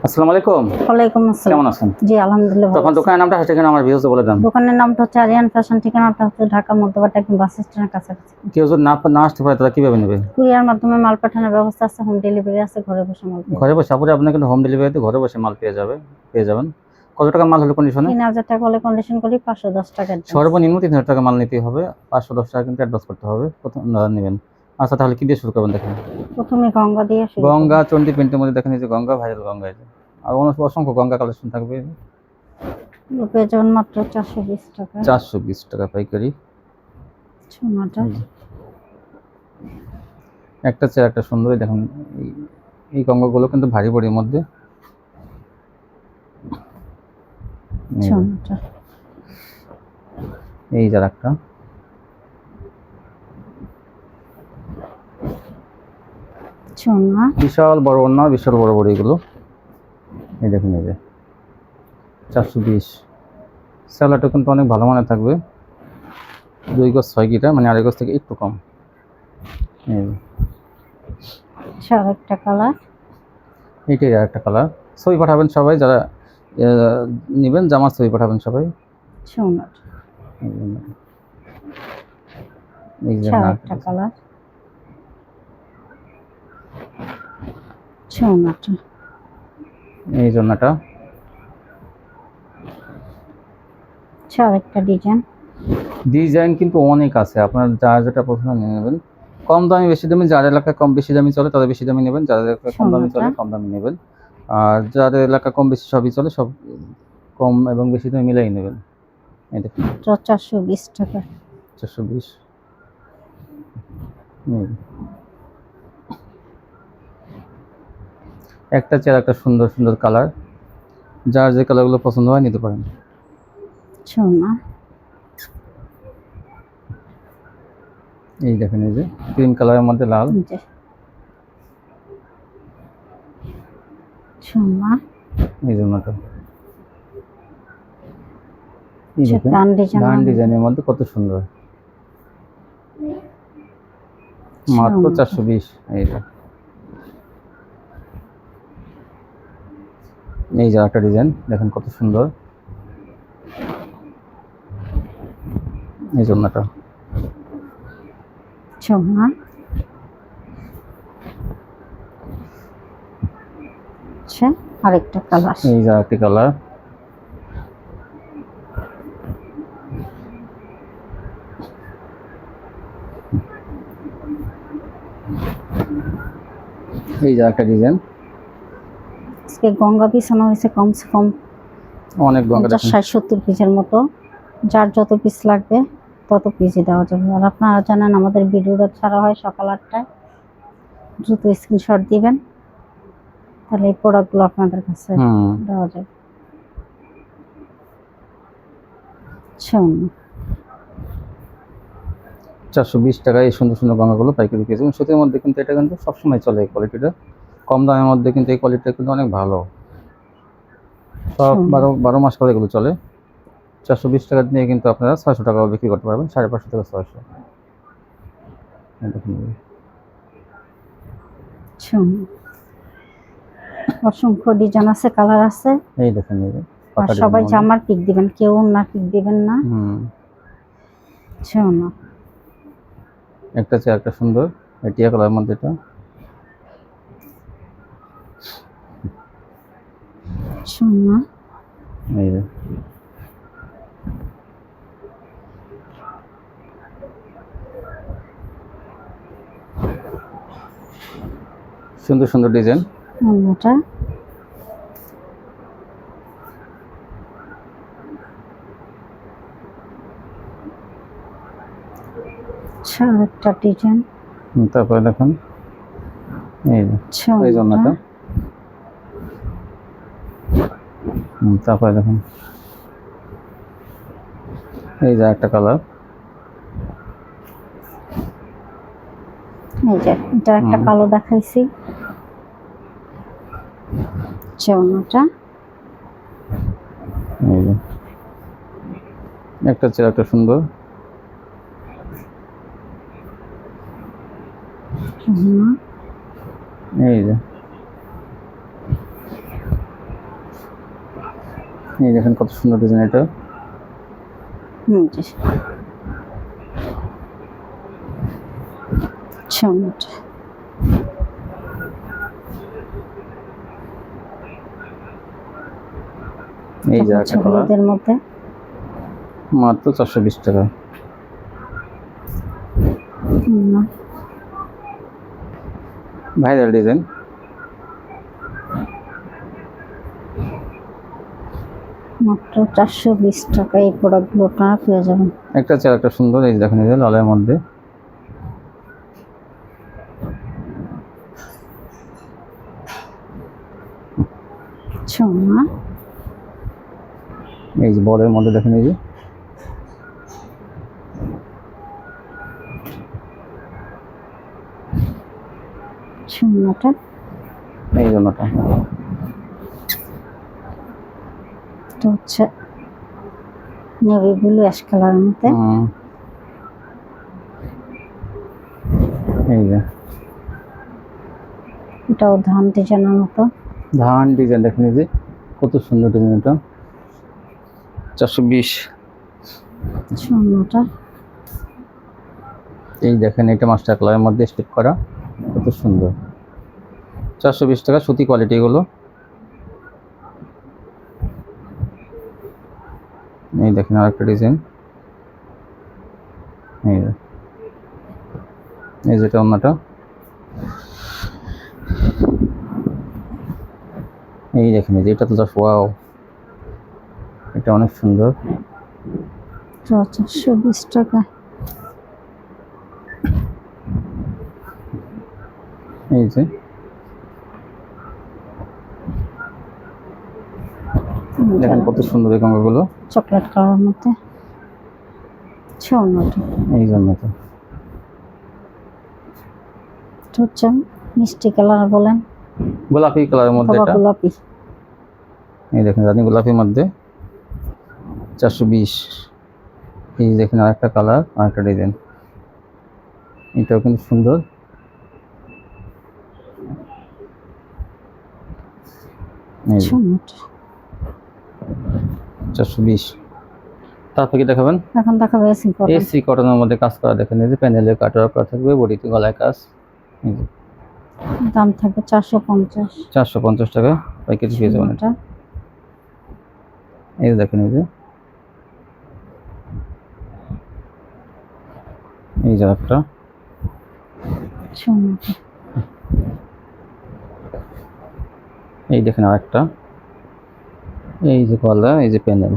আসসালামু আলাইকুম। ওয়ালাইকুম আসসালাম। কেমন আছেন? জি আলহামদুলিল্লাহ তো ভালো আপনার আছি। দোকানের নামটা ঠিকানা আমার ভিউয়ার্সদের বলে দেন। দোকানের নামটা হচ্ছে আরিয়ান ফ্যাশন, ঠিকানাটা হচ্ছে ঢাকা মধ্যপাড়া একদম বাস স্ট্যান্ডের কাছাকাছি। কেউ যদি না আসতে পারে তারা কিভাবে নেবে? কুরিয়ার মাধ্যমে মাল পাঠানোর ব্যবস্থা আছে, হোম ডেলিভারি আছে, ঘরে বসে মাল পেয়ে ঘরে যাবেন। বসে আপনারা কিন্তু হোম ডেলিভারিতে ঘরে বসে মাল পেয়ে যাবেন। কত টাকা মাল হলে কন্ডিশনে? 3000 টাকা হলে কন্ডিশন করি, 510 টাকা অ্যাডভান্স। সর্বনিম্ন 3000 টাকা মাল নিতেই হবে। 510 টাকা কিন্তু অ্যাডভান্স করতে হবে। প্রথম নেবেন। আচ্ছা তাহলে কি দিয়ে শুরু করবেন দেখেন। প্রথমে গঙ্গা দিয়ে শুরু করব। গঙ্গা চণ্ডী প্রিন্টের মধ্যে দেখেন এই যে গঙ্গা ভাইরাল গঙ্গা এই যে। আর অসংখ্য গঙ্গা কালেকশন থাকবে। পেয়ে যাবেন মাত্র 420 টাকা। 420 টাকা পাইকারি। সোনাটা একটা চেয়ে একটা সুন্দরই দেখুন। এই গঙ্গাগুলো কিন্তু ভারী বড়ির মধ্যে। সোনাটা এই যার একটা সোনা বিশাল বড় ওড়না, বিশাল বড় বড় এগুলো। এই দেখুন এই যে 420। স্যালাডটা কিন্তু অনেক ভালো মানের থাকবে। 2 গজ 6 গিটা মানে 2.5 গজ থেকে একটু কম। এই একটা কালার। এইটাই আর একটা কালার। ছবি পাঠাবেন সবাই যারা নেবেন, জামার ছবি পাঠাবেন সবাই। সোনাটা এই যে একটা কালার। সোনাটা এই জন্যটা একটা ডিজাইন কিন্তু অনেক আছে, আপনার যা যেটা পছন্দ নিয়ে নেবেন। কম দামি বেশি দামি, যার এলাকায় কম বেশি দামি চলে তাদের বেশি দামি নেবেন, যাদের এলাকায় কম দামি চলে কম দামি নেবেন। আর যাদের এলাকা কম বেশি সবই চলে, সব কম এবং বেশি দামি মিলাই নেবেন। এই দেখুন 420 টাকা। 420। একটা চেয়ার একটা সুন্দর সুন্দর কালার, যার যে কালারগুলো পছন্দ হয় নিতে পারেন। সোনা এই দেখেন এই যে ক্রিম কালারের মধ্যে লাল। সোনা এই জন্যটা এই দেখেন ডান ডিজাইনের মধ্যে কত সুন্দর, মাত্র 420। এইটা এই যে একটা ডিজাইন দেখেন কত সুন্দর। এই জন্যটা সোনা আরেকটা কালার। এই যে আরেকটি কালার। এই যে একটা ডিজাইন। আজকে গঙ্গা পিছানো হয়েছে কমসে কম অনেক গঙ্গা 50-60-70 পিসের মতো। যার যত পিস লাগবে তত পিসই দেওয়া যাবে। আর আপনারা জানেন আমাদের ভিডিওটা ছাড়া হয় সকাল 8টায়। দ্রুত স্ক্রিনশট দিবেন, তাহলে এই প্রোডাক্টগুলো আপনাদের কাছে দেওয়া যাবে। 420 টাকায় এই সুন্দর সুন্দর গঙ্গাগুলো পাইকারি পেয়েছে। সুতির মধ্যে কিন্তু এটা কিন্তু সবসময় চলে এই কোয়ালিটিটা। কম দামের মধ্যে কিন্তু এই কোয়ালিটিটা কিন্তু অনেক ভালো। সব 12 মাস করে এগুলো চলে। 420 টাকা দিয়ে কিন্তু আপনারা 600 টাকা বিক্রি করতে পারবেন, 550 থেকে 600। অসংখ্য ডিজাইন আছে, কালার আছে। এই দেখেন এই যে সবাই জামার পিক দিবেন, কেউ না পিক দিবেন না। সোনা একটা চেয়ে একটা সুন্দর টিয়া কালার মধ্যে এটা। সোনা এই যে সুন্দর সুন্দর ডিজাইন। এটা একটা ডিজাইন। তারপরে দেখুন এই এই জন্যটা। তারপরে দেখুন এই যে একটা কালার। এই যে এটা একটা কালো দেখাইছি। চৌনাটা এই যে একটা চেয়ে একটা সুন্দর। এই যে এই দেখেন কত সুন্দর ডিজাইন এটা। জি। ছন্নটা এই যে একটা কালার, হলুদের মধ্যে মাত্র 420 টাকা। Viral design. মাত্র 420 টাকা এই প্রোডাক্টগুলো আপনারা পেয়ে যাবেন। একটা চেয়ার একটা সুন্দর, এই যে দেখেন এই যে লালের মধ্যে। ছন্না এই যে বলের মধ্যে দেখেন এই যে ছন্নাটা এই জন্যটা। এটা হচ্ছে নেভি ব্লু অ্যাশ কালারের মধ্যে। এই যে এটাও ধান ডিজাইনের মতো। ধান ডিজাইন দেখেন এই যে কত সুন্দর ডিজাইন এটা। 420। ছন্নাটা এই দেখেন এটা মাস্টার কালারের মধ্যে স্টিচ করা, কত সুন্দর। 420 টাকা, সুতি কোয়ালিটি এগুলো। এই দেখেন আরেকটা ডিজাইন। এই যেটা অন্যটা। এই দেখেন এই যে এটা তো জাস্ট ওয়াও, এটা অনেক সুন্দর। 420 টাকা। এই যে দেখেন কত সুন্দর এই কঙ্কাগুলো, চকলেট কালারের মধ্যে। ছন্নাটা এই জন্যটা। এটা হচ্ছে মিষ্টি কালার বলেন, গোলাপি কালারের মধ্যে অথবা এটা। গোলাপি। এই দেখেন রানী গোলাপির মধ্যে 420। এই দেখেন আরেকটা কালার, আরেকটা ডিজাইন, এটাও কিন্তু সুন্দর। এই যে ছন্নাটা 420। তারপর কি দেখাবেন? এখন দেখাবো এসি কটন। এসি কটনের মধ্যে কাজ করা দেখেন এই যে প্যানেলে কাটওয়ার্ক করা থাকবে, বডিতে গলায় কাজ। এই যে দাম থাকবে 450। 450 টাকা পাইকারি পেয়ে যাবেন এটা। এই যে দেখেন এই যে এই যে একটা ছন্নাটা এই দেখেন আরেকটা, এই যে গলা, এই যে প্যানেল।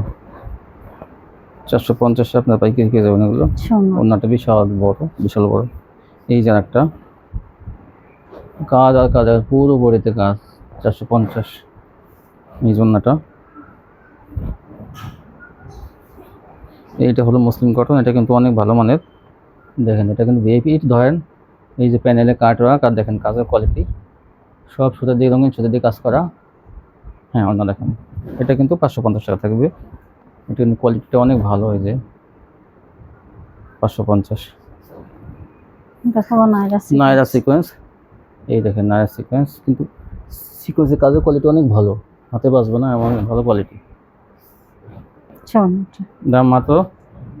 450 আপনার পাইকারি পেয়ে যাবেন এগুলো। ছন্না ওনাটা বিশাল বড়, বিশাল বড়। এই যে একটা কাজ আর কাজ, আর পুরো বডিতে কাজ। 450 এই জন্যটা। এইটা হলো মুসলিম কটন, এটা কিন্তু অনেক ভালো মানের। দেখেন এটা কিন্তু ভিআইপি ধরেন। এই যে প্যানেলে কাট ওয়ার্ক, আর দেখেন কাজের কোয়ালিটি সব সুতা দিয়ে, রঙিন সুতা দিয়ে কাজ করা। হ্যাঁ অন্য দেখেন এটা কিন্তু 550 টাকা থাকবে। এটা কিন্তু কোয়ালিটিটা অনেক ভালো, এই যে 550। দেখাবো নাইরা নায়রা সিকোয়েন্স। এই দেখেন নায়রা সিকোয়েন্স, কিন্তু সিকোয়েন্সের কাজের কোয়ালিটি অনেক ভালো, হাতে বাজবে না এমন ভালো কোয়ালিটি। ছন্নাটা দাম মাত্র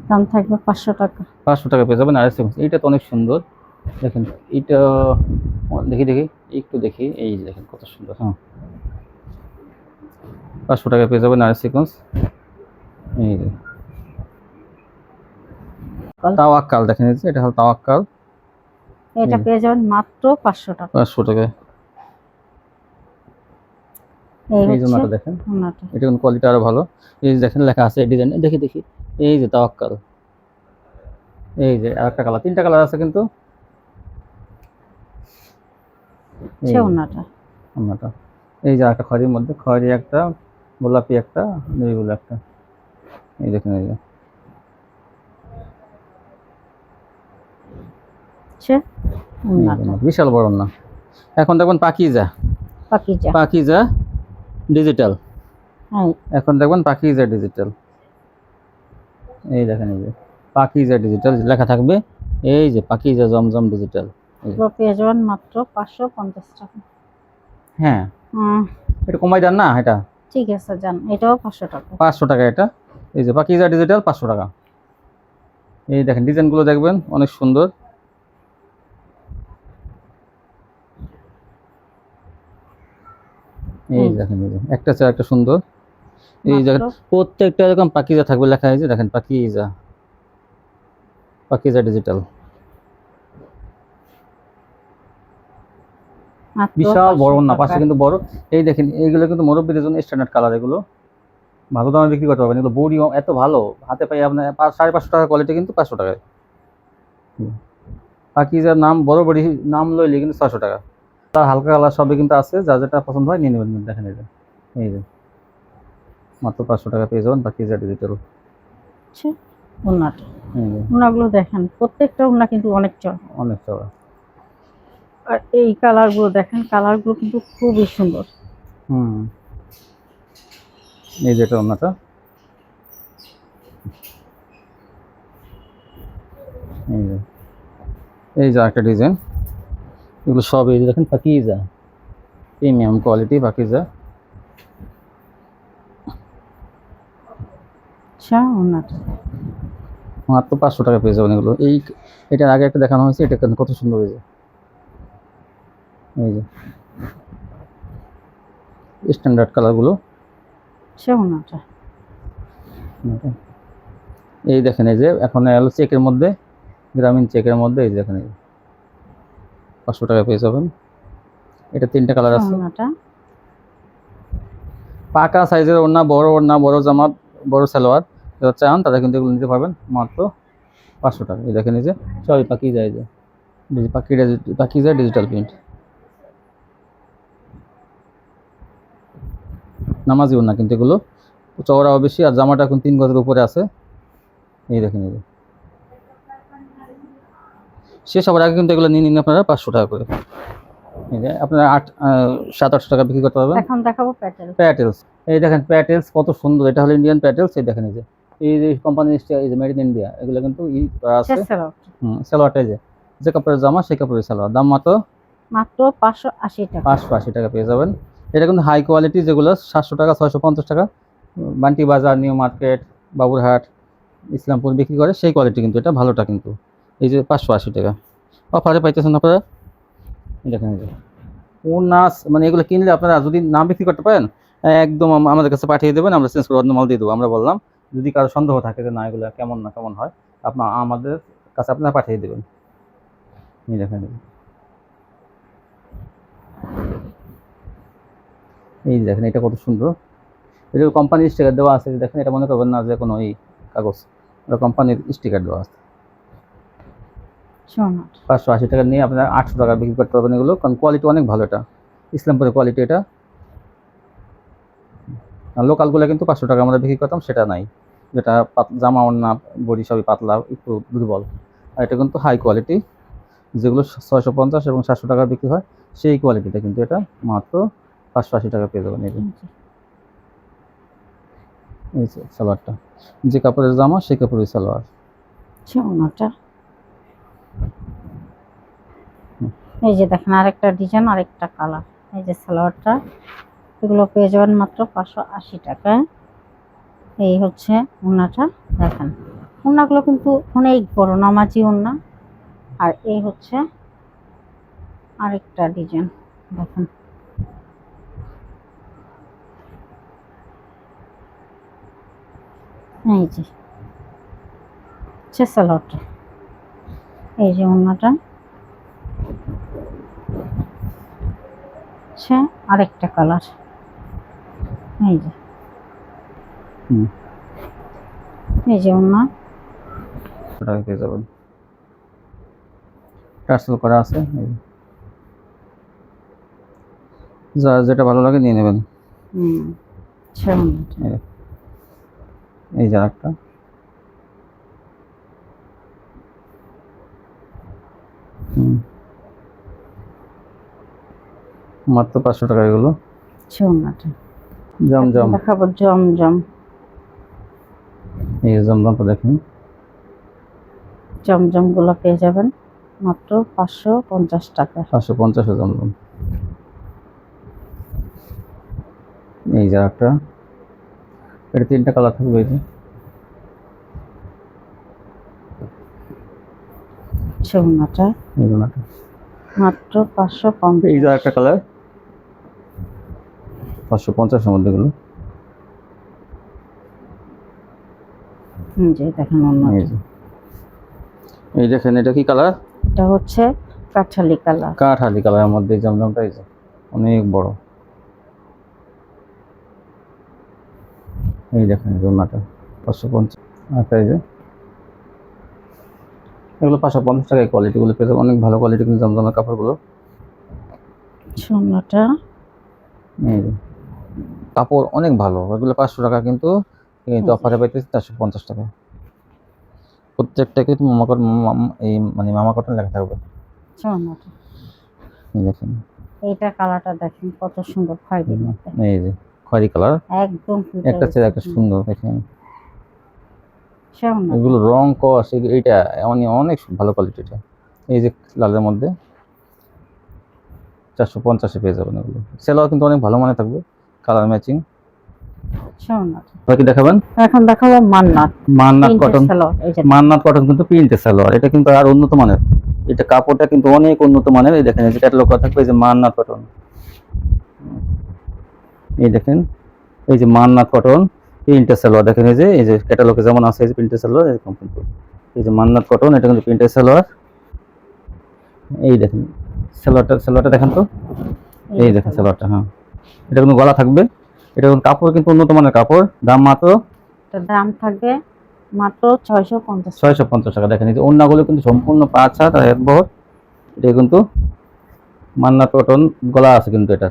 দাম থাকবে 500 টাকা। 500 টাকা পেয়ে যাবেন নায়রা সিকোয়েন্স। এইটা তো অনেক সুন্দর। দেখেন এইটা দেখি একটু দেখি, এই যে দেখেন কত সুন্দর। হ্যাঁ 500 টাকা পেয়ে যাবেন নায়রা সিকোয়েন্স। এই যে তাওয়াক্কাল দেখেন, এই যে এটা হলো তাওয়াক্কাল। এটা পেয়ে যাবেন মাত্র 500 টাকা। 500 টাকা। এই জন্য হচ্ছে দেখেন ওনাটা। এটা কিন্তু কোয়ালিটি আরো ভালো। এই যে দেখেন লেখা আছে ডিজাইন, দেখি এই যে তাওয়াক্কাল। এই যে আরেকটা কালার, 3টা কালার আছে কিন্তু। ওনাটা ওনাটা এই যে একটা খয়েরির মধ্যে, খয়েরি একটা, গোলাপি একটা, নেভি ব্লু একটা। এই দেখেন এই যে ওনাটা বিশাল বড় না। এখন দেখবেন পাকিজা পাকিজা ডিজিটাল। হ্যাঁ এখন দেখবেন পাকিজা ডিজিটাল। এই দেখেন এই যে পাকিজা ডিজিটাল লেখা থাকবে, এই যে পাকিজা জমজম ডিজিটাল। এগুলো পেয়ে যাবেন মাত্র 550 টাকা। হ্যাঁ এটা কমাই দেন না এটা। ঠিক আছে যান, এটাও 500 টাকা। 500 টাকা এটা। এই যে পাকিজা ডিজিটাল 500 টাকা। এই দেখেন ডিজাইনগুলো দেখবেন অনেক সুন্দর। এই দেখেন এই যে একটা চেয়ে একটা সুন্দর। এই দেখেন প্রত্যেকটা এরকম পাকিজা থাকবে লেখা আছে, দেখেন পাকিজা, পাকিজা ডিজিটাল। বিশাল বড় না, পাশে কিন্তু বড়। এই দেখেন এইগুলো কিন্তু মুরব্বীদের জন্য স্ট্যান্ডার্ড কালার, এগুলো ভালো দামে বিক্রি করতে পারবেন। এগুলো বডিও এত ভালো, হাতে পাই আপনার 550 টাকা কোয়ালিটি, কিন্তু 500 টাকায়। পাকিজার নাম বড় বড়ি নাম লইলে কিন্তু 600 টাকা। তার হালকা কালার সবই কিন্তু আছে, যা যেটা পছন্দ হয় নিয়ে নেবেন। দেখেন এই যে মাত্র 500 টাকা পেয়ে যাবেন পাকিজা ডিজিটাল। ওন্নাটা, ওন্নাগুলো দেখেন প্রত্যেকটা ওন্না কিন্তু অনেক চড়া, অনেক চড়া। আর এই কালারগুলো দেখেন, কালারগুলো কিন্তু খুবই সুন্দর। এই যেটা ওন্নাটা, এই যে একটা ডিজাইন, এগুলো সব এই দেখেন পাকিজা, প্রিমিয়াম কোয়ালিটি পাকিজা। আচ্ছা ওন্নাটা মাত্র 500 টাকা পেয়ে যাবেন এগুলো। এটার আগে একটা দেখানো হয়েছে, এটা কত সুন্দর হয়েছে। এই যে স্ট্যান্ডার্ড কালারগুলো। আচ্ছা ওন্নাটা, এই দেখেন এই যে এখন এলো চেকের মধ্যে, গ্রামীণ চেকের মধ্যে, এই দেখেন 500 টাকা পেয়ে যাবেন। এটা 3টা কালার আছে। পাকা সাইজের ওড়না, বড় জামা, বড় সালোয়ার যারা চান তারা কিন্তু এগুলো নিতে পারবেন মাত্র 500 টাকা। এই দেখেন এই যে সবই পাকিজা, এই যে পাকিজা ডিজিটাল প্রিন্ট নামাজি ওড়না, কিন্তু এগুলো চওড়াও বেশি, আর জামাটা এখন 3 গজের উপরে আছে। এই দেখেন এই যে শেষ হওয়ার আগে কিন্তু এগুলো নিয়ে নিন আপনারা 500 টাকা করে। এই যে আপনারা 700-800 টাকা বিক্রি করতে পারবেন। এখন দেখাবো প্যাটেলস। এই দেখেন প্যাটেলস কত সুন্দর, এটা হলো ইন্ডিয়ান প্যাটেলস। এই দেখেন এই যে কোম্পানি, এই যে মেড ইন ইন্ডিয়া, এগুলো কিন্তু আছে। সালোয়ারটা যে কাপড়ের জামা সেই কাপড়ের সালোয়ার, দাম মাত্র 580 টাকা। 580 টাকা পেয়ে যাবেন। এটা কিন্তু হাই কোয়ালিটি, যেগুলো 700 টাকা 650 টাকা বান্টি বাজার, নিউ মার্কেট, বাবুরহাট, ইসলামপুর বিক্রি করে, সেই কোয়ালিটি কিন্তু এটা ভালোটা। কিন্তু এই যে 580 টাকা অফারে পাইতেছেন আপনারা। দেখেন এই যে ওনাস, মানে এগুলো কিনলে আপনারা যদি না বিক্রি করতে পারেন একদম আমাদের কাছে পাঠিয়ে দেবেন, আমরা চেঞ্জ করে অন্য মাল দিয়ে দেবো। আমরা বললাম যদি কারো সন্দেহ থাকে যে না এগুলো কেমন না কেমন হয়, আমাদের কাছে আপনারা পাঠিয়ে দেবেন। এই দেখেন এই দেখেন এটা কত সুন্দর, এটা কোম্পানির স্টিকার দেওয়া আছে। দেখেন এটা মনে করবেন না যে কোনো এই কাগজ, এটা কোম্পানির স্টিকার দেওয়া আছে। 580 টাকা নিয়ে আপনারা 800 টাকা বিক্রি করতে পারবেন এগুলো, কারণ কোয়ালিটি অনেক ভালো। এটা ইসলামপুরের কোয়ালিটি। এটা লোকালগুলো কিন্তু 500 টাকা আমরা বিক্রি করতাম, সেটা নাই, যেটা জামা ওড়না বডি সবই পাতলা একটু দুর্বল। আর এটা কিন্তু হাই কোয়ালিটি, যেগুলো 650 এবং 700 টাকা বিক্রি হয়, সেই কোয়ালিটিটা কিন্তু এটা মাত্র 580 টাকা পেয়ে যাবেন। এই সালোয়ারটা যে কাপড়ের জামা সেই কাপড়ের সালোয়ার। এই যে দেখেন আরেকটা ডিজাইন, আরেকটা কালার। এই যে সালোয়ারটা, এগুলো পেয়ে যাবেন মাত্র 580 টাকায়। এই হচ্ছে ওড়নাটা, দেখেন ওড়নাগুলো কিন্তু অনেক বড় নামাজি ওড়না। আর এই হচ্ছে আরেকটা ডিজাইন, দেখেন এই যে সালোয়ারটা, এই যে ওড়নাটা, আরেকটা কালার। এই যে এই যে ওড়না পেয়ে যাবেন, টার্সেল করা আছে। যার যেটা ভালো লাগে নিয়ে নেবেন। এই যে একটা মাত্র 500 টাকা এগুলো। জমজম দেখাবো, জমজম। এই জমজমটা দেখেন, জমজম গুলো পেয়ে যাবেন মাত্র 550 টাকা। 550 জমজম। এই এই যে একটা, এটা 3টা কালার থাকবে। এই যে ওড়নাটা এই ওড়নাটা, মাত্র 550। এই যে একটা কালার 550 এর মধ্যে গুলো। যে দেখেন এই ওড়নাটা, যে এই দেখেন, এটা কি কালার? এটা হচ্ছে কাঠালি কালার। কাঠালি কালারের মধ্যে জমজমটা এই যে অনেক বড়। এই দেখেন ওড়নাটা 550। আচ্ছা, এই যে এগুলো 550 টাকায়, কোয়ালিটিগুলো পেয়ে যাবেন, অনেক ভালো কোয়ালিটি কিন্তু জমজমের কাপড়গুলো। ওড়নাটা এই যে কাপড় অনেক ভালো, এগুলো 500 টাকা, কিন্তু কিন্তু অফারে পাইতেছি 450 টাকা। প্রত্যেকটা কিন্তু এই মানে মামা কটন লেখা থাকবে। ওড়নাটা, এই দেখেন, এইটা কালারটা দেখেন কত সুন্দর খয়েরির মধ্যে, এই যে খয়েরি কালার, একদম একটা চেয়ে একটা সুন্দর। দেখেন ওড়নাটা। এগুলো রং কস, এইটা অনেক ভালো কোয়ালিটিটা। এই যে লালের মধ্যে 450-এ পেয়ে যাবেন এগুলো। সেলাও কিন্তু অনেক ভালো মানে থাকবে, কালার ম্যাচিং। ওড়নাটা। বাকি দেখাবেন। এখন দেখাবো মান্নাত। মান্নাত প্রিন্টের কটন, সালোয়ার, এই যে মান্নাত কটন কিন্তু প্রিন্টের সালোয়ার, এটা কিন্তু আর উন্নত মানের। এটা কাপড়টা কিন্তু অনেক উন্নত মানের। এই দেখেন, এই যে ক্যাটালগ করা থাকবে, এই যে মান্নাত কটন। এই দেখেন, এই যে মান্নাত কটন প্রিন্টের সালোয়ার, দেখেন এই যে ক্যাটালগে যেমন আছে, এই যে প্রিন্টের সালোয়ার এরকম কিন্তু। এই যে মান্নাত কটন, এটা কিন্তু প্রিন্টের সালোয়ার। এই দেখেন সালোয়ারটা দেখেন তো, এই দেখেন সালোয়ারটা। হ্যাঁ, এটা কিন্তু গলা থাকবে, এটা কিন্তু কাপড় কিন্তু উন্নত মানের কাপড়। দাম মাত্র, দাম থাকবে মাত্র 650। 650 টাকা। দেখেন এই যে ওড়নাগুলো কিন্তু সম্পূর্ণ 5 হাত আর 1 বহর। এটা কিন্তু মান্নাত কটন, গলা আছে কিন্তু এটা।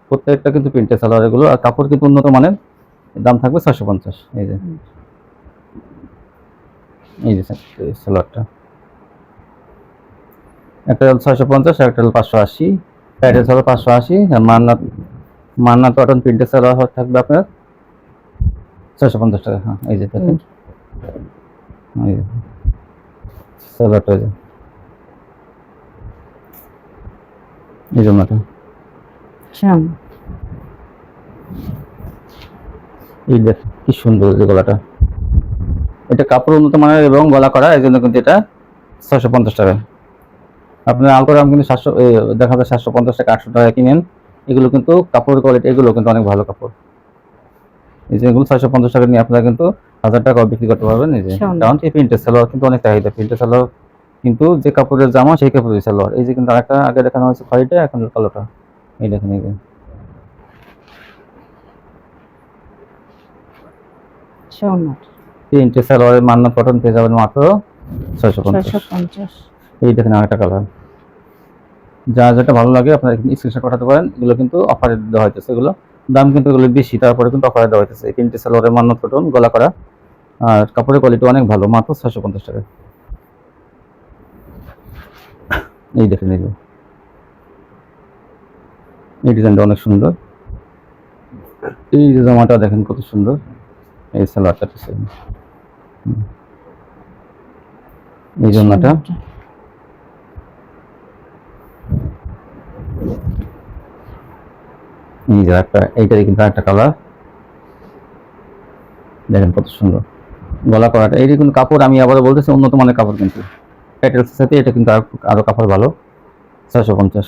প্রত্যেকটা কিন্তু প্রিন্টের সালোয়ার এগুলো, আর কাপড় কিন্তু উন্নত মানের। দাম থাকবে 650। এই যে এই যে সালোয়ারটা, একটা হল 650, একটা হল 580, প্যাডেস হলো 580। আর মান্নাত কটন প্রিন্টের সালোয়ার থাকবে আপনার 650 টাকা। হ্যাঁ, এই যে দেখেন, এই যে সালোয়ারটা, এই জন্যটা। এই দেখ কি সুন্দর যে গলাটা, এটা কাপড় উন্নত মানের এবং গলা করা, এই জন্য কিন্তু এটা 650 টাকা। আপনার আলকোরাম কিন্তু 700, দেখা যায় 750 টাকা 800 টাকা কিনেন। এগুলো কিন্তু কাপড়ের কোয়ালিটি, এগুলো কিন্তু অনেক ভালো কাপড়। এই যে এগুলো 650 টাকা নিয়ে আপনারা কিন্তু 1000 টাকা বিক্রি করতে পারবেন। এই যে কারণ এই প্রিন্টের সালোয়ার কিন্তু অনেক চাহিদা, প্রিন্টের সালোয়ার কিন্তু যে কাপড়ের জামা সেই কাপড়ের সালোয়ার। এই যে কিন্তু আরেকটা আগে দেখানো হয়েছে খয়েরিটা, এখন কালোটা। এই দেখেন, এই যে প্রিন্টের সালোয়ারের মান্নাত কটন পেয়ে যাবেন মাত্র 650। এই দেখেন আরেকটা কালার, যা যেটা ভালো লাগে আপনারা স্ক্রিনশট পাঠাতে পারেন। এগুলো কিন্তু অফারে দেওয়া হইতেছে, এগুলো দাম কিন্তু এগুলো বেশি, তারপরে কিন্তু অফারে দেওয়া হইতেছে। এই প্রিন্টের সালোয়ারের মান্নাত কটন, গলা করা, আর কাপড়ের কোয়ালিটি অনেক ভালো, মাত্র 650 টাকা। এই দেখেন, এই ডিজাইনটা অনেক সুন্দর। এই যে জামাটা দেখেন কত সুন্দর, এই সালোয়ারটা, এই জামাটা। এই যে একটা, এইটারই কিন্তু একটা কালার, দেখেন কত সুন্দর গলা করাটা। এই কিন্তু কাপড়, আমি আবার বলতেছি উন্নত মানের কাপড়, কিন্তু প্যাটেলসের সাথে এটা কিন্তু আরো কাপড় ভালো। 650।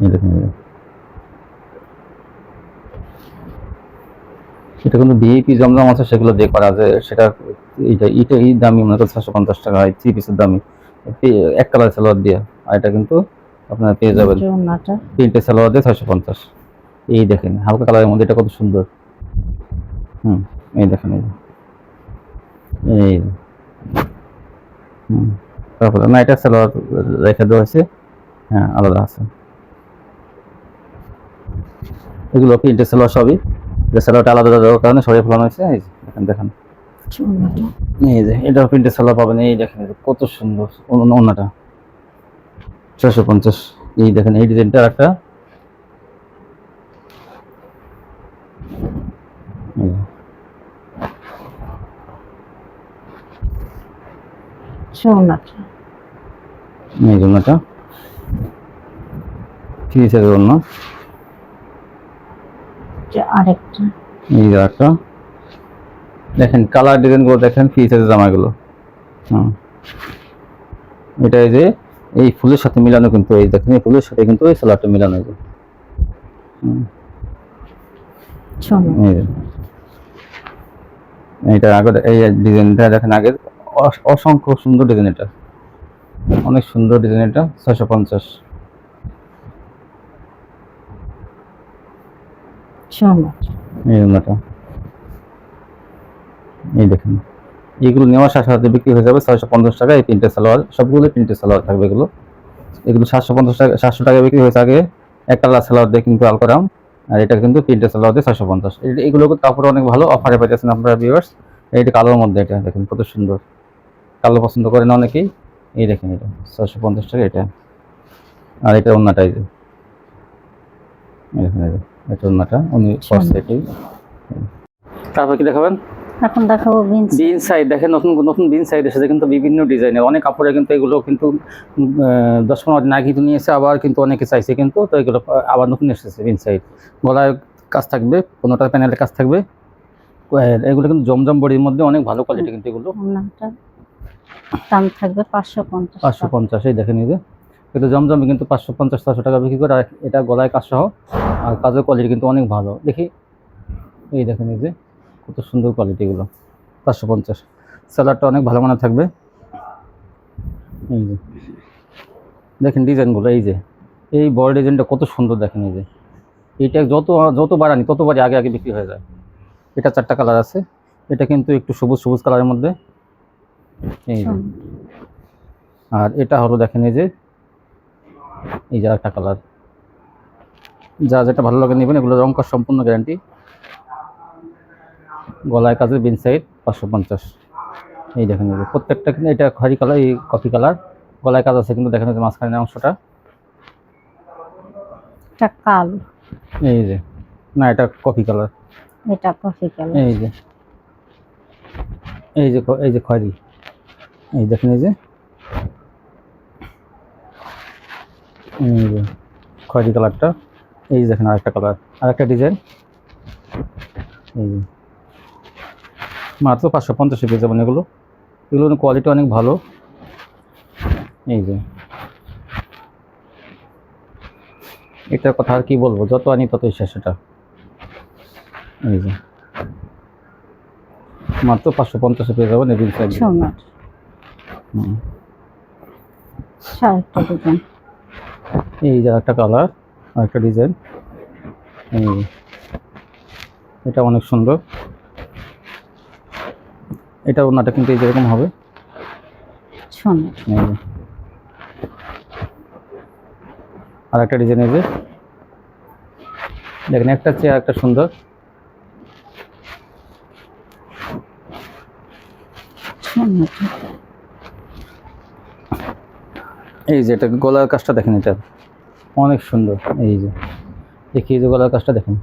এই দেখেন, এটা কিন্তু ভিআইপি জমজম আছে, সেগুলো দিয়ে করা যায়। সেটা এই দামি মনে করেন 650 টাকা হয়, 3 পিসের দামি, এক কালার সালোয়ার দিয়ে। আর এটা কিন্তু আপনারা পেয়ে যাবেন প্রিন্টের সালোয়ার দিয়ে 650। এই দেখেন হালকা কালারের মধ্যে, এটা কত সুন্দর। এই দেখেন, এই তারপরে না, এটা সালোয়ার রেখে দেওয়া হয়েছে, হ্যাঁ আলাদা আছে। এগুলো প্রিন্টের সালোয়ার সবই, যে সালোয়ারটা আলাদা দেওয়ার কারণে সরিয়ে ফেলানো হয়েছে। এই দেখেন, এই যে এটা প্রিন্টের সালোয়ার পাবেন। এই দেখেন কত সুন্দর ওড়নাটা, 650। এই দেখেন এই ডিজাইনটা একটা, এই জন্যটা। ফ্রি সাইজের ওড়না, আরেকটা এই যে একটা দেখেন কালার ডিজাইন গুলো দেখেন, ফ্রি সাইজের জামাগুলো। এটা এই যে এই ফুলের সাথে মিলানো, কিন্তু এই দেখেন এই ফুলের সাথে কিন্তু এই সালোয়ারটা মিলানো। এই যে এই যে এইটা আগে এই ডিজাইনটা দেখেন আগে, অসংখ্য সুন্দর ডিজাইন, এটা অনেক সুন্দর ডিজাইন। এটা 650। এই ওড়নাটা এই দেখেন, এগুলো নেওয়ার সাথে সাথে বিক্রি হয়ে যাবে 650 টাকা। এই প্রিন্টের সালোয়ার, সবগুলো প্রিন্টের সালোয়ার থাকবে এগুলো। এগুলো 750 টাকা, 700 টাকা বিক্রি হয়েছে আগে এক কালার সালোয়ার দিয়ে কিন্তু আলকরাম, আর এটা কিন্তু প্রিন্টের সালোয়ার দিয়ে 650। এগুলো কাপড় অনেক ভালো, অফারে পাইতেছেন আপনারা ভিউয়ার্স। এইটা কালোর মধ্যে, এটা দেখেন কত সুন্দর, কালো পছন্দ করেন অনেকেই। এই দেখেন এটা 650 টাকা এটা। আর এটা ওড়নাটা, এই যে এই দেখেন, এটা ওড়নাটা উনি ফার্স্ট এটাই। তারপর কি দেখাবেন? এখন দেখাবো বিন সাইড। দেখেন নতুন নতুন বিন সাইড এসেছে কিন্তু বিভিন্ন ডিজাইনের, অনেক কাপড়ে কিন্তু এগুলো কিন্তু 10-15 দিন আগে কিন্তু নিয়েছে, আবার কিন্তু অনেকে চাইছে কিন্তু, তো এগুলো আবার নতুন এসেছে বিন সাইড। গলায় কাজ থাকবে, 15টা প্যানেলের কাজ থাকবে। এগুলো কিন্তু জমজম বডির মধ্যে অনেক ভালো কোয়ালিটি কিন্তু এগুলো। দাম থাকবে 550। 550। এই দেখেন এই যে এটা জমজমে কিন্তু 550-600 টাকা বিক্রি করে, আর এটা গলায় কাজ সহ, আর কাজের কোয়ালিটি কিন্তু অনেক ভালো। দেখি এই দেখেন এই যে কত সুন্দর কোয়ালিটি এগুলো, 550। সালোয়ারটা অনেক ভালো মানের থাকবে। এই যে দেখেন ডিজাইনগুলো, এই যে এই বড় ডিজাইনটা কত সুন্দর দেখেন। এই যে এইটা যতবার আনি ততবারই আগে আগে বিক্রি হয়ে যায়। এটা 4টা কালার আছে, এটা কিন্তু একটু সবুজ সবুজ কালারের মধ্যে। এই যে আর এটা হলো দেখেন এই যে একটা কালার, যা যেটা ভালো লাগে নেবেন। এগুলো রং কাজ সম্পূর্ণ গ্যারান্টি। গলায় কাজের বিন সাইড 550। এই দেখেন এই যে প্রত্যেকটা কিন্তু, এটা খয়েরি কালার, এই কফি কালার, গলায় কাজ আছে কিন্তু দেখেন যে মাঝখানের অংশটা, এটা কালো, এই যে না এটা কফি কালার, এটা কফি কালার, এই যে এই যে খয়েরি, এই দেখেন এই যে খয়েরি কালারটা। এই যে দেখেন আরেকটা কালার, আরেকটা ডিজাইন। এই যে মাত্র 550 পেয়ে যাবেন এগুলো। এগুলোর কোয়ালিটি অনেক ভালো। এই যে এটার কথা আর কি বলবো, যত আনি ততই শেষ। এটা এই যে মাত্র 550 পেয়ে যাবেন এই বিল সাইড। এই যে একটা কালার, আরেকটা ডিজাইন। এই এটা অনেক সুন্দর। এটা ওনাটা কিন্তু এই যেরকম হবে। আর একটা ডিজাইন, এই যে দেখেন একটা চেয়ে একটা সুন্দর। এই যে এটা গলার কাজটা দেখেন, এটা অনেক সুন্দর। এই যে দেখি এই যে গলার কাজটা দেখেন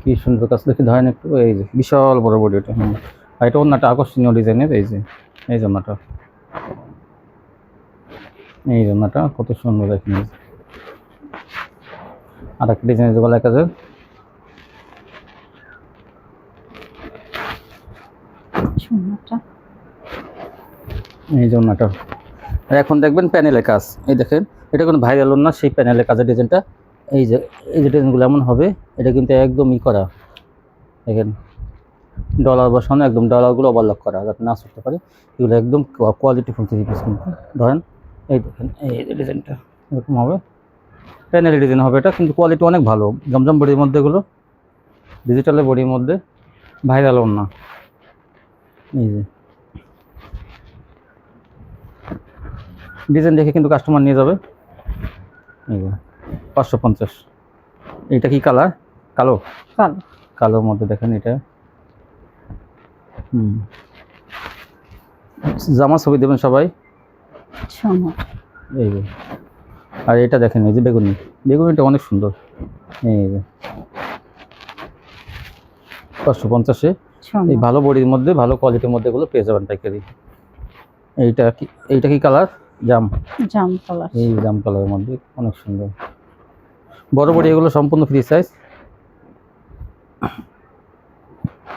কি সুন্দর কাজ, দেখি ধরেন একটু। এই যে বিশাল বড় বডি এটা। আর এটা ওনাটা আকর্ষণীয় ডিজাইনের। এই যে এই ওনাটা, এই ওনাটা কত সুন্দর দেখেন। আর একটা ডিজাইন যে গলার কাজের, এই যে ওনাটা। আর এখন দেখবেন প্যানেলের কাজ। এই দেখেন এটা কোনো ভাইরাল না, সেই প্যানেলের কাজের ডিজাইনটা। এই যে ডিজাইনগুলো এমন হবে, এটা কিন্তু একদম করা। দেখেন ডলার বসানো, একদম ডলারগুলো ওভারলক করা যাতে না করতে পারে। এগুলো একদম কোয়ালিটি ফুল 3 পিস কিন্তু। ধরেন এই দেখেন এই ডিজাইনটা এরকম হবে, প্যানেল ডিজাইন হবে এটা, কিন্তু কোয়ালিটি অনেক ভালো। জমজম বডির মধ্যে, এগুলো ডিজিটালের বডির মধ্যে, ভাইরাল না। এই যে ডিজাইন দেখে কিন্তু কাস্টমার নিয়ে যাবে। এই যে 550। এইটা কি কালার? কালো, কালোর মধ্যে দেখেন এটা। জামা ছবি দেবেন সবাই। এই যে আর এটা দেখেন এই যে বেগুনিটা অনেক সুন্দর। এই যে 550-এ এই ভালো বডির মধ্যে, ভালো কোয়ালিটির মধ্যে এগুলো পেয়ে যাবেন পাইকারি। এইটা কি কালার? জাম কালার। এই জাম কালারের মধ্যে অনেক সুন্দর। বড় বড় এগুলো সম্পূর্ণ ফ্রি সাইজ।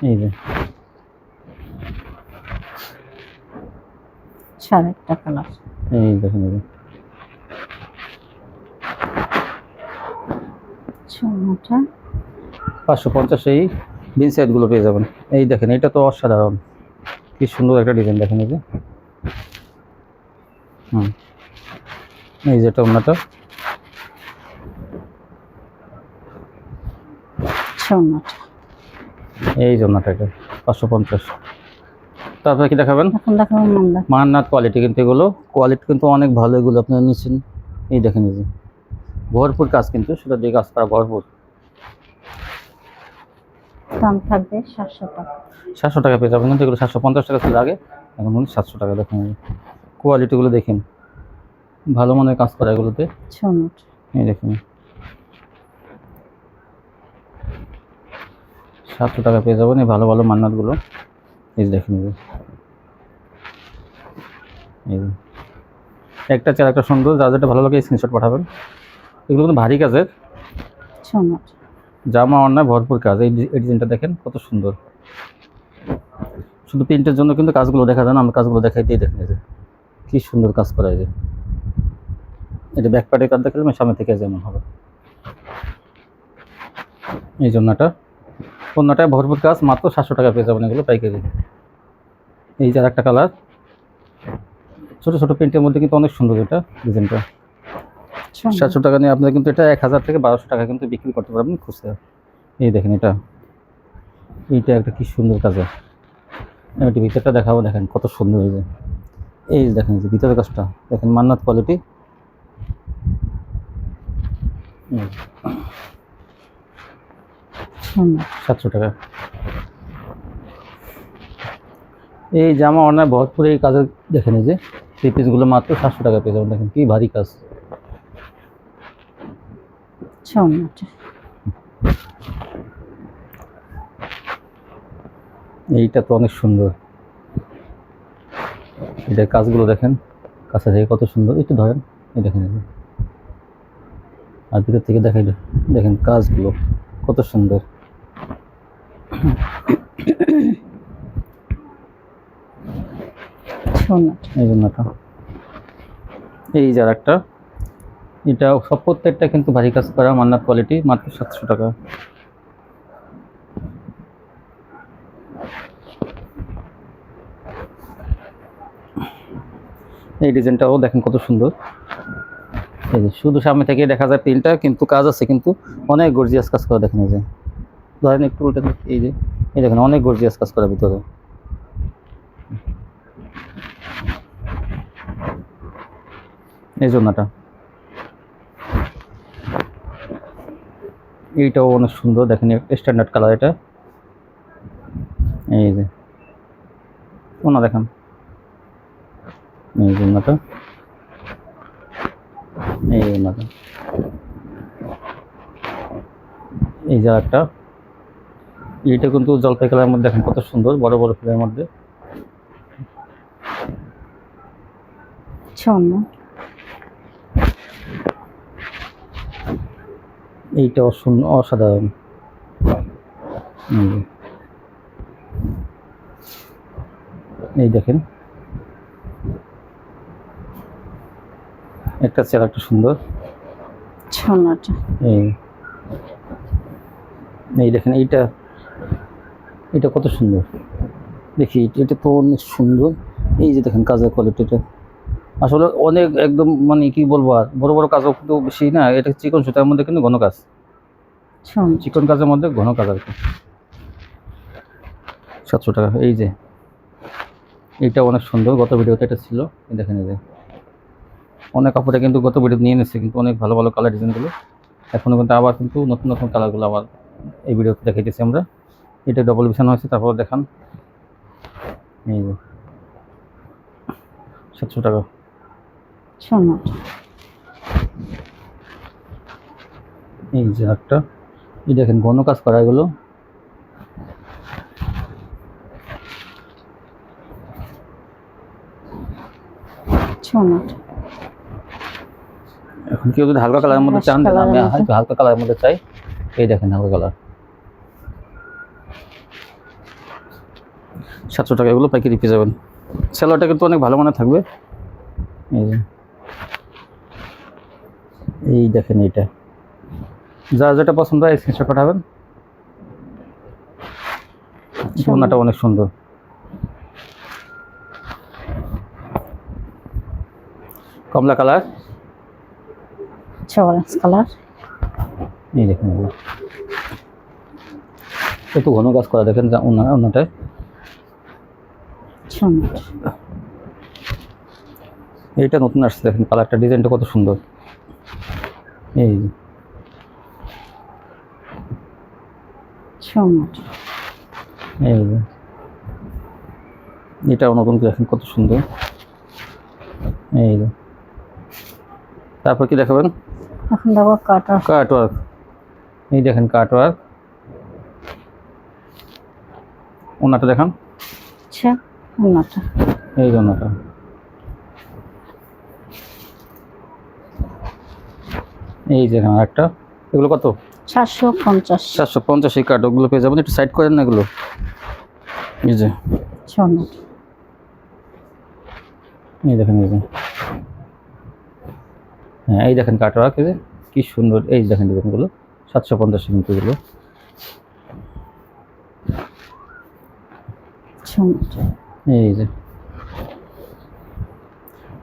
এই যে আরেকটা কালার। এই দেখেন, এই যে 550 এই বিন সাইডগুলো পেয়ে যাবেন। এই দেখেন, এটা তো অসাধারণ, কি সুন্দর একটা ডিজাইন দেখেন। এই যে এই যে টমেটো, এই জন্যটা এটা 550। তারপরে কি দেখাবেন? এখন দেখাবো মান্নাত। মান্নাত কোয়ালিটি, কিন্তু এগুলো কোয়ালিটি কিন্তু অনেক ভালো, এগুলো আপনারা নিচ্ছেন। এই দেখেন, এই যে ভরপুর কাজ, কিন্তু সেটা দিয়ে কাজ করা ভরপুর। দাম থাকবে 700 টাকা। 700 টাকা পেয়ে যাবেন, কিন্তু এগুলো 750 টাকা ছিল আগে, এখন কিন্তু 700 টাকা। দেখেন কোয়ালিটিগুলো দেখেন, ভালো মানের কাজ করা এগুলোতে। এই দেখুন 700 টাকা পেয়ে যাবেন এই ভালো ভালো মান্নাতগুলো। এই যে দেখেন, এই যে একটা চেয়ার একটা সুন্দর, যা যেটা ভালো লাগে স্ক্রিনশট পাঠাবেন। এগুলো কিন্তু ভারী কাজের, জামা অন্যায় ভরপুর কাজ। এই ডিজাইনটা দেখেন কত সুন্দর, শুধু প্রিন্টের জন্য কিন্তু কাজগুলো দেখা যায় না, আমি কাজগুলো দেখাইতেই দেখেন। এই যে কি সুন্দর কাজ করা। এই যে এটা ব্যাক পার্টের কাজ দেখালাম, সামনে থেকে যেমন হবে। এই জন্যটা অন্যটায় ভরপুর কাজ, মাত্র 700 টাকা পেয়ে যাবেন এগুলো পাইকারি। এই যে একটা কালার, ছোটো ছোটো প্রিন্টের মধ্যে কিন্তু অনেক সুন্দর এটা ডিজাইনটা। 700 টাকা নিয়ে আপনারা কিন্তু এটা 1000 থেকে 1200 টাকা কিন্তু বিক্রি করতে পারবেন খুচরা। এই দেখেন, এইটা একটা কি সুন্দর কাজের। এটি ভিতরটা দেখাবো, দেখেন কত সুন্দর। এই যে দেখেন, যে ভিতরের কাজটা দেখেন, মান্নাত কোয়ালিটি। 700 টাকা। এই জামা অন্যায় ভরপুর এই কাজের দেখেন, এই যে থ্রি পিসগুলো মাত্র 700 টাকা পেয়ে যাবেন। দেখেন কি ভারী কাজ। এইটা তো অনেক সুন্দর, এটার কাজগুলো দেখেন কাছে থেকে কত সুন্দর। একটু ধরেন, এই দেখেন, আর ভিতর থেকে দেখাই দেখেন কাজগুলো কত সুন্দর। এই জন্যটা এই যার একটা, এটা সব প্রত্যেকটা কিন্তু ভারী কাজ করা মান্নাত কোয়ালিটি, মাত্র 700 টাকা। এই ডিজাইনটাও দেখেন কত সুন্দর। এই যে শুধু সামনে থেকে দেখা যায় প্রিন্টটা, কিন্তু কাজ আছে কিন্তু অনেক গর্জিয়াস কাজ করা। দেখেন, এই যে ধরেন একটু উল্টে, এই যে এই দেখেন অনেক গর্জিয়াস কাজ করা ভিতরে। এই জন্যটা এইটাও অনেক সুন্দর, দেখেন স্ট্যান্ডার্ড কালার এটা। এই যে ওনা দেখেন, এই জন্যটা, এই জন্যটা, এই যে একটা, এইটা কিন্তু জলপাই কালারের মধ্যে দেখেন কত সুন্দর, বড় বড় ফুলের মধ্যে। এইটা অসাধারণ। এই দেখেন একটা চেয়ার একটা সুন্দর। এই দেখেন, এটা কত সুন্দর। দেখি এটা তো অনেক সুন্দর। এই যে দেখেন কাজের কোয়ালিটিটা আসলে অনেক একদম, মানে কি বলবো, আর বড় বড় কাজও কিন্তু বেশি না, এটা চিকন সুতার মধ্যে কিন্তু ঘন কাজ, চিকন কাজের মধ্যে ঘন কাজ আর কি। 700 টাকা। এই যে এইটা অনেক সুন্দর, গত ভিডিওতে এটা ছিল। দেখেন, এই যে অনেক কাপড়ে কিন্তু গত ভিডিও নিয়ে নিচ্ছে, কিন্তু অনেক ভালো ভালো কালার ডিজাইনগুলো এখনও কিন্তু আবার কিন্তু নতুন নতুন কালারগুলো আবার এই ভিডিওতে দেখাইতেছি আমরা। এটা ডবল বিছানো হয়েছে। তারপর দেখান, এই যে 700 টাকা। এই যে একটা, এই দেখেন ঘন কাজ করা এগুলো। এখন কেউ যদি হালকা কালারের মধ্যে চান, Colour আমি এর মধ্যে। একটু হালকা কালারের মধ্যে চাই, এই দেখেন হালকা কালার 700 টাকা, এগুলো পাইকারি পেয়ে যাবেন। সেলোয়ারটা কিন্তু অনেক ভালো মানের থাকবে। এই যে এই দেখেন, এইটা যার যেটা পছন্দ হয় স্ক্রিনশট পাঠাবেন। ওনাটা অনেক সুন্দর। কমলা কালার, অরেঞ্জ কালার। এই দেখেন এগুলো একটু ঘন কাজ করা, দেখেন ওনাটায়। সুন্দর। এইটা নতুন আসছে, দেখেন কালারটা, ডিজাইনটা কত সুন্দর। এই যে সুন্দর। এই যে এটাও নতুন, দেখেন কত সুন্দর। এই যে তারপর কি দেখাবেন? এখন দেখো কাটার। কাট ওয়ার্ক, এই দেখেন কাট ওয়ার্ক। ওনাটা দেখান। আচ্ছা, ওনাটা এই যে ওনাটা, এই যে এখানে একটা, এগুলো কত? 750। 750। এই কাট ওগুলো পেয়ে যাবেন, একটু সাইড করেন না এগুলো। এই যে সুন্দর। এই দেখেন, এই যে হ্যাঁ, এই দেখেন কাট ওয়ার্ক, এই যে কি সুন্দর। এই দেখেন ডিজাইনগুলো 750 কিন্তু এগুলো। সুন্দর। এই যে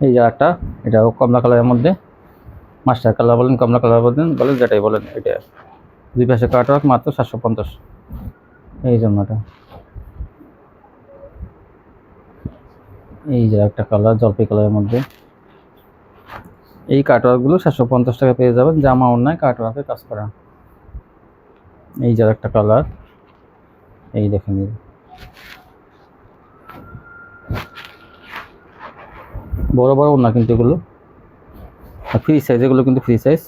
এই যে একটা, এটাও কমলা কালারের মধ্যে, মাস্টার কালার বলেন, কমলা কালার বলেন, যেটাই বলেন, এটা দুই পাশে কাট ওয়ার্ক, মাত্র 750। এই জন্যটা, এই যে একটা কালার জলপাই কালারের মধ্যে, এই কাট ওয়ার্কগুলো 750 টাকা পেয়ে যাবেন। জামা অন্যায় কাট ওয়ার্কের কাজ করা। এই যে একটা কালার, এই দেখেন, বড় বড় না কিন্তু এগুলো ফ্রি সাইজ, এগুলো কিন্তু ফ্রি সাইজ।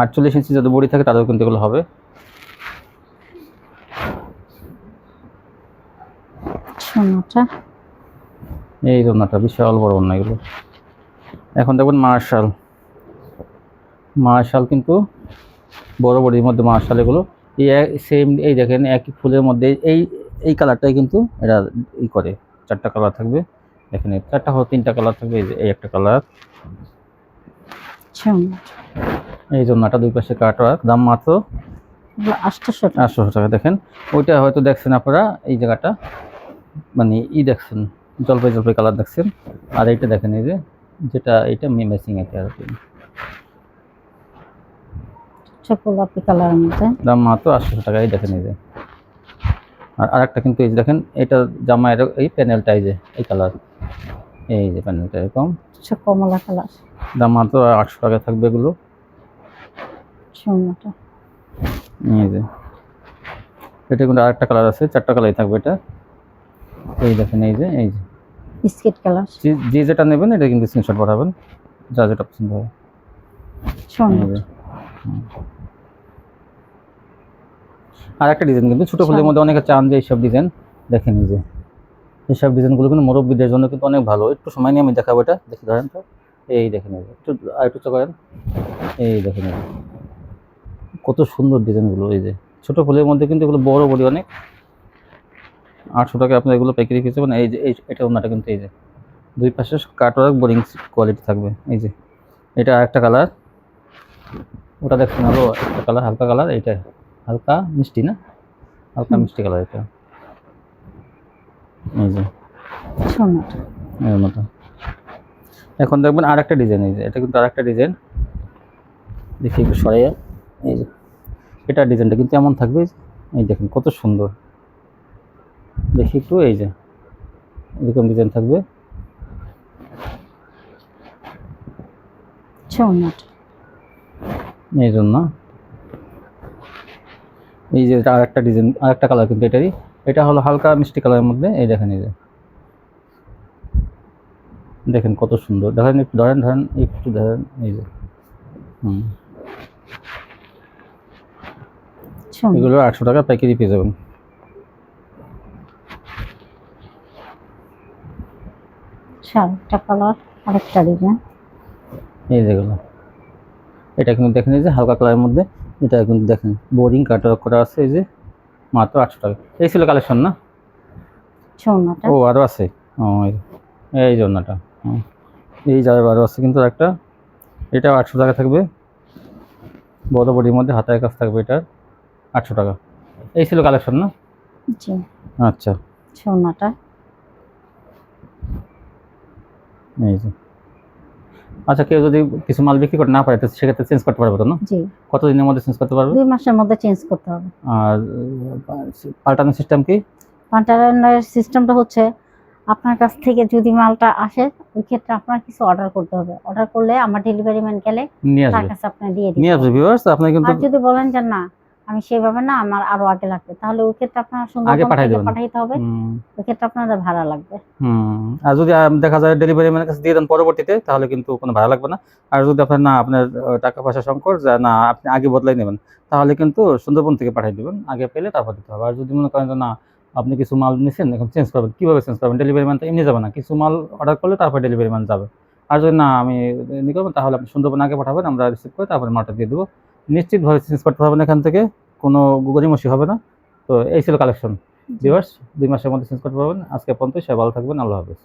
48 ইঞ্চি যদি বডি থাকে তাদেরও কিন্তু এগুলো হবে। সুন্দরটা। এই ওড়নাটা বিশাল বড় ওড়না এগুলো। এখন দেখবেন মার্শাল, মার্শাল কিন্তু বড় বডির মধ্যে মার্শাল, এগুলো এই সেম, এই দেখেন একই ফুলের মধ্যে এই এই কালারটাই কিন্তু এরা ই করে। 4টা কালার থাকবে, দেখেন 4টা হলো 3টা কালার থাকবে। এই যে এই একটা কালার, সুন্দর। এই জন্যটা দুই পাশে কাট ওয়ার্ক, দাম মাত্র 800 টাকা। 800 টাকা। দেখেন ওইটা হয়তো দেখছেন আপনারা, এই জায়গাটা মানে দেখছেন জলপাই জলপাই কালার দেখছেন, আর এইটা দেখেন এই যে যেটা এইটা ম্যাচিং এটা আর কি। গোলাপি কালারের মধ্যে, দাম মাত্র 800 টাকা। এই দেখেন এই যে, আর আরেকটা কিন্তু এই যে দেখেন, এটা জামা এই প্যানেলটা, এই যে এই কালার, এই যে প্যানেলটা এরকম, কমলা কালার। দাম মাত্র 800 টাকা থাকবে এগুলো। সুন্দরটা। এই যে এটা কিন্তু আরেকটা কালার আছে, 4টা কালারই থাকবে এটা। এই দেখেন এই যে বিস্কিট কালার। যে যেটা নেবেন এটা কিন্তু স্ক্রিনশট পাঠাবেন, যা যেটা পছন্দ হবে। সুন্দর। আর একটা ডিজাইন কিন্তু ছোটো ফুলের মধ্যে অনেকে চান যে এইসব ডিজাইন, দেখেন এই যে এইসব ডিজাইনগুলো কিন্তু মুরব্বীদের জন্য কিন্তু অনেক ভালো। একটু সময় নিয়ে আমি দেখাবো এটা, দেখি ধরেন তো। এই দেখেন এই যে একটু করেন, এই দেখেন এই কত সুন্দর ডিজাইনগুলো। এই যে ছোটো ফুলের মধ্যে কিন্তু এগুলো বড় বড়ি অনেক। 800 টাকা আপনার এগুলো প্যাকেটে খেতে পারেন। এই যে এটা ওনাটা কিন্তু এই যে দুই পাশে কাটওয়ার্ক বোরিং কোয়ালিটি থাকবে। এই যে এটা আরেকটা কালার, ওটা দেখছেন আরো একটা কালার, হালকা কালার, এইটা হালকা মিষ্টি না, হালকা মিষ্টি কালার এটা। এই যে সুন্দর। এর মতো। এখন দেখবেন আরেকটা ডিজাইন, এই যে এটা কিন্তু আরেকটা ডিজাইন, দেখি একটু সরাইয়া। এই যে এটা ডিজাইনটা কিন্তু এমন থাকবে, এই দেখেন কত সুন্দর। দেখি একটু, এই যে এরকম ডিজাইন থাকবে। সুন্দর। এই জন্য এই যে এটা আরেকটা ডিজাইন, আরেকটা কালার কিন্তু এটারই, এটা হলো হালকা মিষ্টি কালারের মধ্যে। এই দেখেন এই যে দেখেন কত সুন্দর। দেখেন একটু ধরেন একটু ধরেন, এই যে এগুলো 800 টাকা প্যাকেটই পেয়ে যাবেন। আরেকটা কালার, আরেকটা ডিজাইন। এই যেগুলো এটা কিন্তু দেখেন এই যে হালকা কালারের মধ্যে, এটা কিন্তু দেখেন বোরিং কাটওয়ার্ক করা আছে, এই যে মাত্র 800 টাকা। এই ছিল কালেকশন না? ছৌনাটা ও আরও আছে। ও এই জন্যটা এই যাবে আরও আছে কিন্তু একটা, এটাও 800 টাকা থাকবে, বড় বডির মধ্যে হাতায় কাজ থাকবে, এটা 800 টাকা। এই ছিল কালেকশন না? জি আচ্ছা, ছৌনাটা এই যে। আচ্ছা, কেউ যদি কিছু মাল বিক্রি করতে না পারে তো সেক্ষেত্রে চেঞ্জ করতে পারবে তো না? জি কতদিনের মধ্যে চেঞ্জ করতে পারবে? 2 মাসের মধ্যে চেঞ্জ করতে হবে। আর পাল্টানোর সিস্টেম কি? পাল্টানোর সিস্টেমটা হচ্ছে আপনার কাছ থেকে যদি মালটা আসে ওই ক্ষেত্রে আপনার কিছু অর্ডার করতে হবে। অর্ডার করলে আমার ডেলিভারি ম্যান গেলে নিয়ে তার আসবে, কাছে আপনি দিয়ে দিতে নিয়ে আসবে হবে। ভিউয়ার্স। আপনি কিন্তু আর যদি বলেন যে না আমি সেভাবে না, আমার আরো আগে লাগবে, তাহলে ওই ক্ষেত্রে আপনার আগে সুন্দরবন পাঠাই থেকে দেবেন। পাঠাইতে হবে। হুম, ওই ক্ষেত্রে আপনাদের ভাড়া লাগবে। আর যদি দেখা যায় ডেলিভারি ম্যানের কাছে দিয়ে দেন পরবর্তীতে, তাহলে কিন্তু কোনো ভাড়া লাগবে না। আর যদি আপনার না, আপনার টাকা পয়সা সংকট যা না, আপনি আগে বদলাই নেবেন, তাহলে কিন্তু সুন্দরবন থেকে পাঠিয়ে দেবেন, আগে পেলে তারপর দিতে হবে। আর যদি মনে করেন যে না, আপনি কিছু মাল নিছেন এখন চেঞ্জ করবেন, কীভাবে চেঞ্জ করবেন? ডেলিভারি ম্যান তো এমনি যাবে না, কিছু মাল অর্ডার করলে তারপর ডেলিভারি ম্যান যাবে। আর যদি না আমি ই করবেন, তাহলে আপনি সুন্দরবন আগে পাঠাবেন, আমরা রিসিভ করে তারপরে মালটা দিয়ে দেবো। নিশ্চিতভাবে চেঞ্জ করতে পারবেন এখান থেকে, কোনো গড়িমসি হবে না। তো এই ছিল কালেকশন ভিউয়ার্স, 2 মাসের মধ্যে চেঞ্জ করতে পারবেন। আজকে পর্যন্ত সবাই ভালো থাকবেন, আল্লাহ হাফেজ।